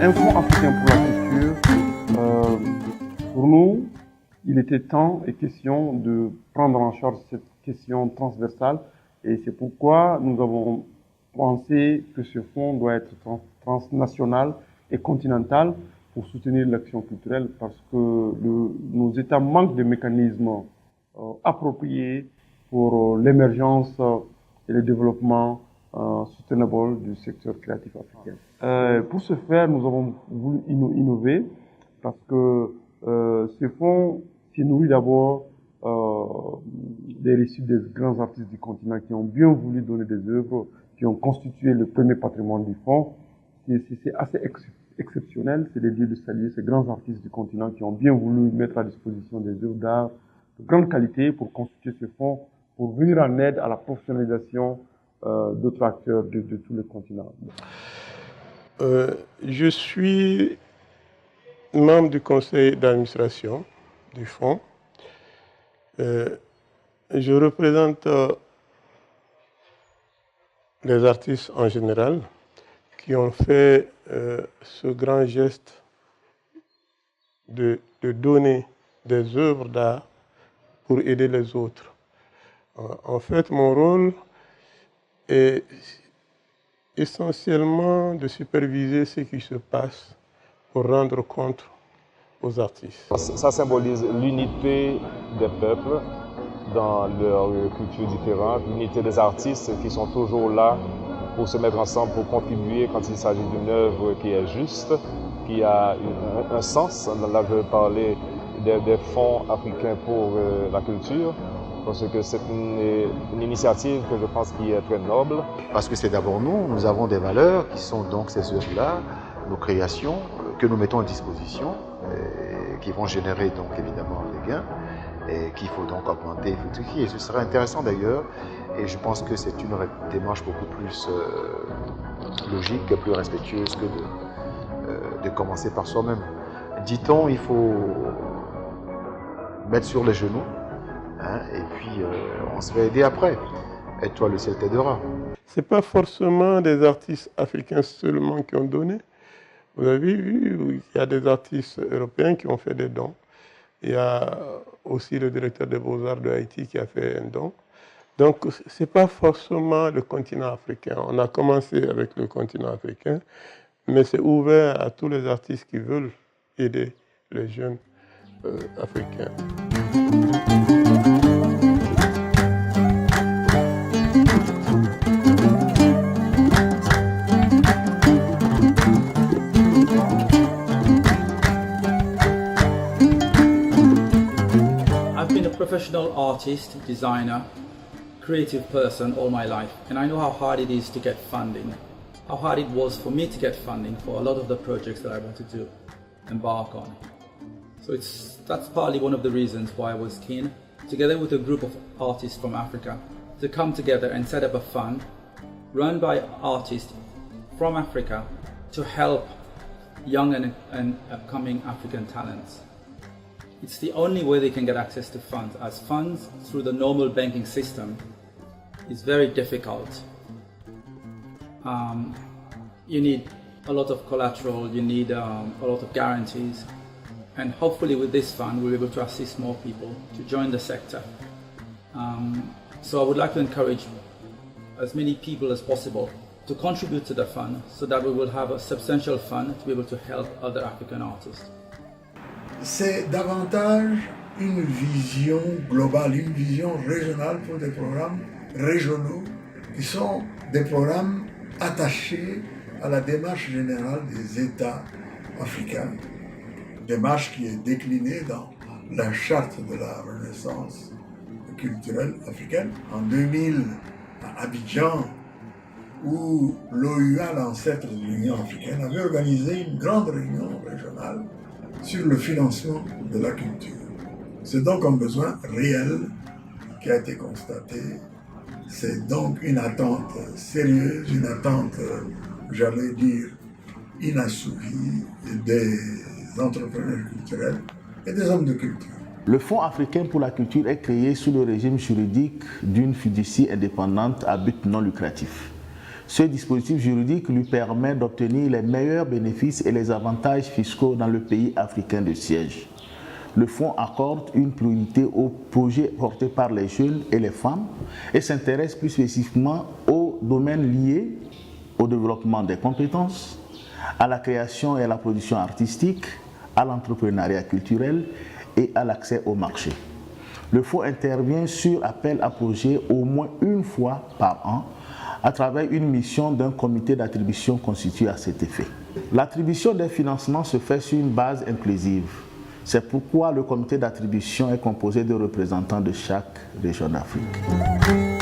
Un fonds africain pour la culture, pour nous, il était temps et question de prendre en charge cette question transversale et c'est pourquoi nous avons pensé que ce fonds doit être transnational et continental pour soutenir l'action culturelle parce que nos États manquent de mécanismes appropriés pour l'émergence et le développement sustainable du secteur créatif africain. Pour ce faire, nous avons voulu innover parce que ce fonds s'est nourri d'abord des récits des grands artistes du continent qui ont bien voulu donner des œuvres, qui ont constitué le premier patrimoine du fonds. C'est assez exceptionnel, c'est des lieux de saluer ces grands artistes du continent qui ont bien voulu mettre à disposition des œuvres d'art de grande qualité pour constituer ce fonds, pour venir en aide à la professionnalisation d'autres acteurs de tout le continent. Je suis membre du conseil d'administration du fonds. Je représente les artistes en général qui ont fait ce grand geste de donner des œuvres d'art pour aider les autres. En fait, mon rôle est essentiellement de superviser ce qui se passe pour rendre compte aux artistes. Ça symbolise l'unité des peuples dans leur culture différente, l'unité des artistes qui sont toujours là pour se mettre ensemble, pour contribuer quand il s'agit d'une œuvre qui est juste, qui a un sens. Là, je veux parler des fonds africains pour la culture, parce que c'est une initiative que je pense qui est très noble. Parce que c'est d'abord nous avons des valeurs qui sont donc ces œuvres-là, nos créations que nous mettons à disposition, et qui vont générer donc évidemment des gains, et qu'il faut donc augmenter, fructifier. Et ce serait intéressant d'ailleurs, et je pense que c'est une démarche beaucoup plus logique, plus respectueuse que de commencer par soi-même. Dit-on, il faut mettre sur les genoux, hein, et puis on se fait aider après. Et toi, le ciel t'aidera. Ce n'est pas forcément des artistes africains seulement qui ont donné. Vous avez vu, il y a des artistes européens qui ont fait des dons. Il y a aussi le directeur des Beaux-Arts de Haïti qui a fait un don. Donc, ce n'est pas forcément le continent africain. On a commencé avec le continent africain, mais c'est ouvert à tous les artistes qui veulent aider les jeunes africains. I've been a professional artist, designer, creative person all my life, and I know how hard it is to get funding. How hard it was for me to get funding for a lot of the projects that I wanted to embark on. So that's partly one of the reasons why I was keen, together with a group of artists from Africa, to come together and set up a fund run by artists from Africa to help young and upcoming African talents. It's the only way they can get access to funds, as funds through the normal banking system is very difficult. You need a lot of collateral, you need a lot of guarantees, and hopefully with this fund we'll be able to assist more people to join the sector. So I would like to encourage as many people as possible to contribute to the fund so that we will have a substantial fund to be able to help other African artists. C'est davantage une vision globale, une vision régionale pour des programmes régionaux qui sont des programmes attachés à la démarche générale des États africains, démarche qui est déclinée dans la charte de la Renaissance culturelle africaine. En 2000, à Abidjan, où l'OUA, l'ancêtre de l'Union africaine, avait organisé une grande réunion régionale sur le financement de la culture. C'est donc un besoin réel qui a été constaté. C'est donc une attente sérieuse, une attente, j'allais dire, inassouvi des entrepreneurs culturels et des hommes de culture. Le Fonds africain pour la culture est créé sous le régime juridique d'une fiducie indépendante à but non lucratif. Ce dispositif juridique lui permet d'obtenir les meilleurs bénéfices et les avantages fiscaux dans le pays africain de siège. Le fonds accorde une priorité aux projets portés par les jeunes et les femmes et s'intéresse plus spécifiquement aux domaines liés au développement des compétences, à la création et à la production artistique, à l'entrepreneuriat culturel et à l'accès au marché. Le fonds intervient sur appel à projet au moins une fois par an à travers une mission d'un comité d'attribution constitué à cet effet. L'attribution des financements se fait sur une base inclusive. C'est pourquoi le comité d'attribution est composé de représentants de chaque région d'Afrique.